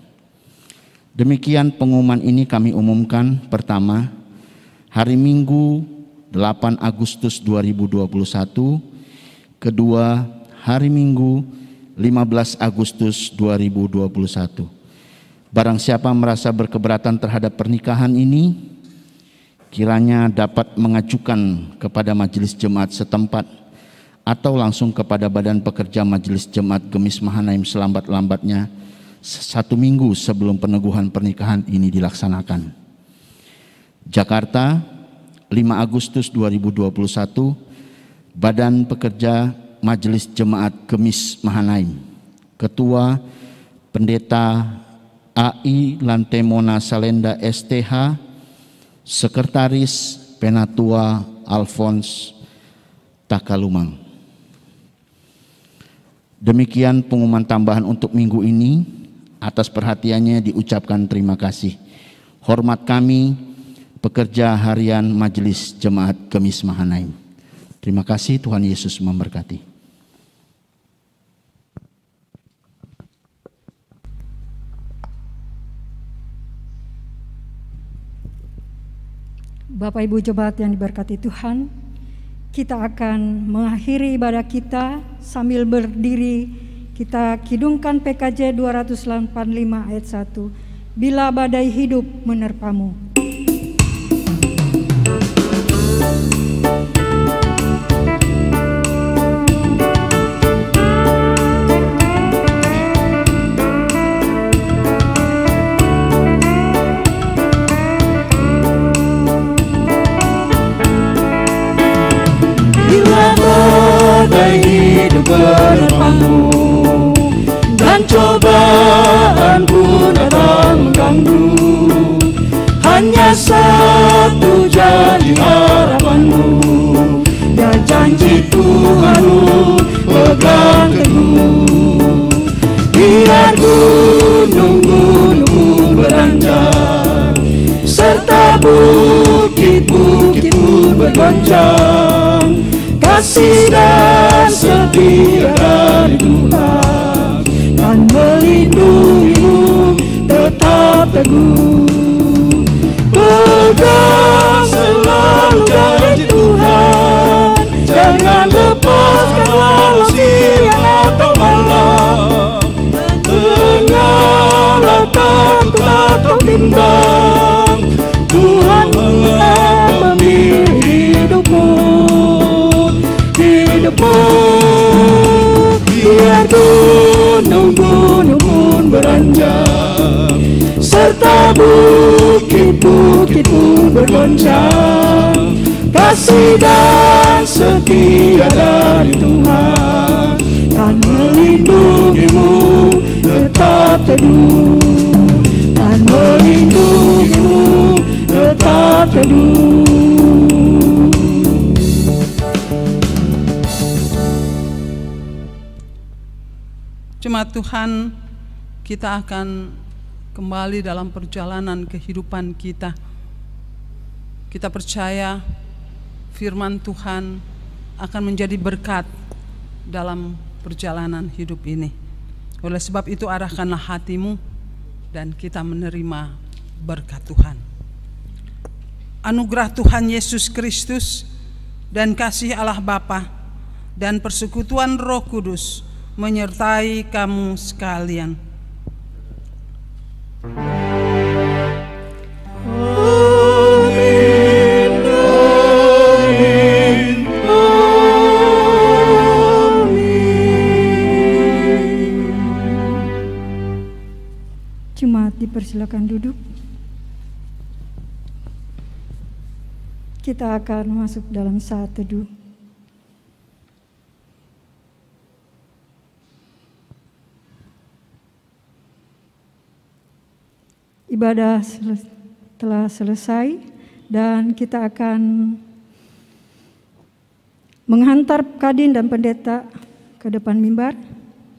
Demikian pengumuman ini kami umumkan. Pertama, hari Minggu 8 Agustus 2021. Kedua, hari Minggu 15 Agustus 2021. Barang siapa merasa berkeberatan terhadap pernikahan ini, kiranya dapat mengajukan kepada majelis jemaat setempat atau langsung kepada Badan Pekerja Majelis Jemaat Gemis Mahanaim selambat-lambatnya 1 minggu sebelum peneguhan pernikahan ini dilaksanakan. Jakarta, 5 Agustus 2021, Badan Pekerja Majelis Jemaat Gemis Mahanaim, Ketua Pendeta AI Lantemona Salenda STH, Sekretaris Penatua Alphonse Takalumang. Demikian pengumuman tambahan untuk minggu ini. Atas perhatiannya diucapkan terima kasih. Hormat kami, pekerja harian Majelis Jemaat Gemis Mahanaim. Terima kasih, Tuhan Yesus memberkati. Bapak Ibu Jemaat yang diberkati Tuhan, kita akan mengakhiri ibadah kita sambil berdiri. Kita kidungkan PKJ 285 ayat 1. Bila badai hidup menerpamu. Menerpamu dan cobaan pun datang mengganggu, hanya satu jadi harapanmu, ya janji Tuhanmu pegang teguh. Biar gunung-gunung beranjak serta bukit-bukit pun bergoncang, kasih dan setia dari Tuhan kan melindungimu tetap teguh. Pegang selalu janji Tuhan, jangan lepaskan walau siang atau malam. sembah. Tuhan mengambil hidupmu, hidupmu. Biar gunung-gunung pun beranjak, serta bukit-bukit pun bergoncang. Kasih dan setia dari Tuhan kan melindungimu tetap teduh, kan melindungimu tetap teduh. Jemaat Tuhan, kita akan kembali dalam perjalanan kehidupan kita. Kita percaya firman Tuhan akan menjadi berkat dalam perjalanan hidup ini. Oleh sebab itu arahkanlah hatimu dan kita menerima berkat Tuhan. Anugerah Tuhan Yesus Kristus dan kasih Allah Bapa dan persekutuan Roh Kudus menyertai kamu sekalian. Jemaat dipersilakan duduk. Kita akan masuk dalam saat teduh. Ibadah telah selesai dan kita akan menghantar Kadin dan pendeta ke depan mimbar.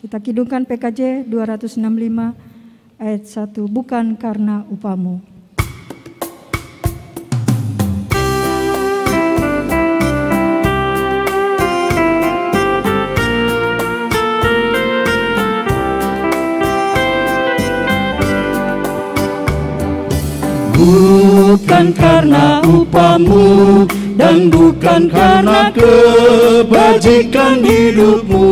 Kita kidungkan PKJ 265 ayat 1, bukan karena upamu. Bukan karena upamu dan bukan karena kebajikan hidupmu,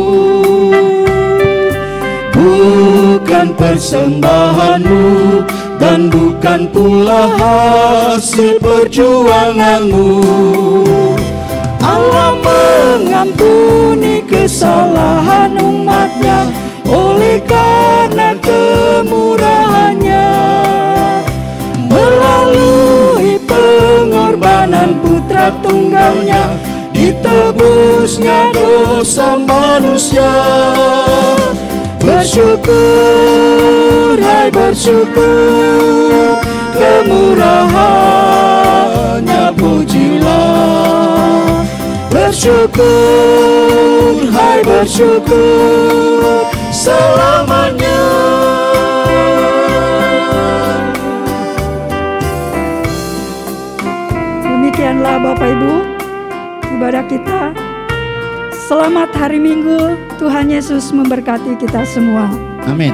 bukan persembahanmu dan bukan pula hasil perjuanganmu. Allah mengampuni kesalahan umatnya oleh karena kemurahannya. Melalui pengorbanan putra tunggalnya, ditebusnya dosa manusia. Bersyukur, hai bersyukur, kemurahannya pujilah. Bersyukur, hai bersyukur, selamanya. Demikianlah Bapak Ibu ibadah kita. Selamat hari Minggu, Tuhan Yesus memberkati kita semua. Amin.